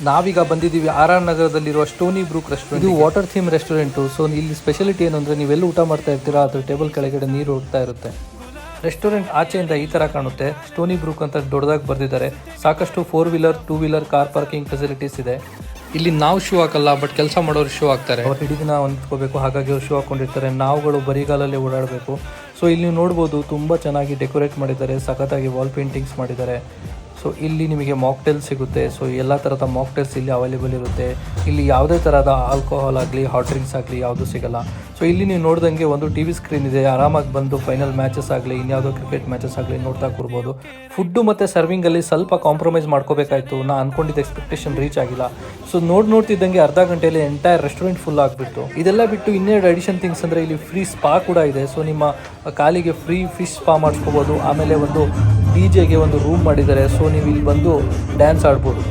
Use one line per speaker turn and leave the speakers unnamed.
ನಾವೀಗ ಬಂದಿದ್ದೀವಿ RR ನಗರದಲ್ಲಿರುವ ಸ್ಟೋನಿ ಬ್ರೂಕ್ ರೆಸ್ಟೋರೆಂಟ್. ಇದು ವಾಟರ್ ಥೀಮ್ ರೆಸ್ಟೋರೆಂಟು. ಸೊ ಇಲ್ಲಿ ಸ್ಪೆಷಾಲಿಟಿ ಏನು ಅಂದರೆ ನೀವೆಲ್ಲ ಊಟ ಮಾಡ್ತಾ ಇರ್ತೀರಾ, ಅದ್ರ ಟೇಬಲ್ ಕೆಳಗಡೆ ನೀರು ಹೋಗ್ತಾ ಇರುತ್ತೆ. ರೆಸ್ಟೋರೆಂಟ್ ಆಚೆಯಿಂದ ಈ ಥರ ಕಾಣುತ್ತೆ. ಸ್ಟೋನಿ ಬ್ರೂಕ್ ಅಂತ ದೊಡ್ಡದಾಗಿ ಬರೆದಿದ್ದಾರೆ. ಸಾಕಷ್ಟು 4 wheeler 2 wheeler car parking facilities ಇದೆ. ಇಲ್ಲಿ ನಾವು ಶೂ ಹಾಕಲ್ಲ, ಬಟ್ ಕೆಲಸ ಮಾಡೋರು ಶೂ ಹಾಕ್ತಾರೆ. ಅವ್ರು ಇಡೀ ದಿನ ಹೊಂದ್ಕೋಬೇಕು, ಹಾಗಾಗಿ ಅವ್ರು ಶೂ ಹಾಕೊಂಡಿರ್ತಾರೆ. ನಾವುಗಳು ಬರಿಗಾಲಲ್ಲಿ ಓಡಾಡಬೇಕು. ಸೊ ಇಲ್ಲಿ ನೀವು ನೋಡ್ಬೋದು, ತುಂಬ ಚೆನ್ನಾಗಿ ಡೆಕೋರೇಟ್ ಮಾಡಿದ್ದಾರೆ, ಸಖತ್ತಾಗಿ ವಾಲ್ ಪೇಂಟಿಂಗ್ಸ್ ಮಾಡಿದ್ದಾರೆ. ಸೊ ಇಲ್ಲಿ ನಿಮಗೆ ಮಾಕ್ಟೇಲ್ ಸಿಗುತ್ತೆ. ಸೊ ಎಲ್ಲ ಥರದ ಮಾಕ್ಟೇಲ್ಸ್ ಇಲ್ಲಿ ಅವೈಲೇಬಲ್ ಇರುತ್ತೆ. ಇಲ್ಲಿ ಯಾವುದೇ ಥರದ ಆಲ್ಕೋಹಾಲ್ ಆಗಲಿ ಹಾಟ್ ಡ್ರಿಂಕ್ಸ್ ಆಗಲಿ ಯಾವುದೂ ಸಿಗಲ್ಲ. ಸೊ ಇಲ್ಲಿ ನೀವು ನೋಡ್ದಂಗೆ ಒಂದು TV ಸ್ಕ್ರೀನ್ ಇದೆ. ಆರಾಮಾಗಿ ಬಂದು ಫೈನಲ್ ಮ್ಯಾಚಸ್ ಆಗಲಿ ಇನ್ಯಾವುದೋ ಕ್ರಿಕೆಟ್ ಮ್ಯಾಚಸ್ ಆಗಲಿ ನೋಡ್ತಾ ಕೂರ್ಬೋದು. ಫುಡ್ಡು ಮತ್ತು ಸರ್ವಿಂಗಲ್ಲಿ ಸ್ವಲ್ಪ ಕಾಂಪ್ರಮೈಸ್ ಮಾಡ್ಕೋಬೇಕಾಯಿತು. ನಾನು ಅಂದ್ಕೊಂಡಿದ್ದ ಎಕ್ಸ್ಪೆಕ್ಟೇಷನ್ ರೀಚ್ ಆಗಿಲ್ಲ. ಸೊ ನೋಡ್ತಿದ್ದಂಗೆ ಅರ್ಧ ಗಂಟೆಯಲ್ಲಿ ಎಂಟೈರ್ ರೆಸ್ಟೋರೆಂಟ್ ಫುಲ್ ಆಗಿಬಿಟ್ಟು. ಇದೆಲ್ಲ ಬಿಟ್ಟು ಇನ್ನೆರಡು ಅಡಿಷನ್ ಥಿಂಗ್ಸ್ ಅಂದರೆ ಇಲ್ಲಿ ಫ್ರೀ ಸ್ಪಾ ಕೂಡ ಇದೆ. ಸೊ ನಿಮ್ಮ ಕಾಲಿಗೆ ಫ್ರೀ ಫಿಶ್ ಸ್ಪಾ ಮಾಡಿಸ್ಕೋಬೋದು. ಆಮೇಲೆ ಒಂದು DJ ಗೆ ಒಂದು ರೂಮ್ ಮಾಡಿದ್ದಾರೆ. ಸೊ ನೀವು ಇಲ್ಲಿ ಬಂದು ಡ್ಯಾನ್ಸ್ ಆಡ್ಬೋದು.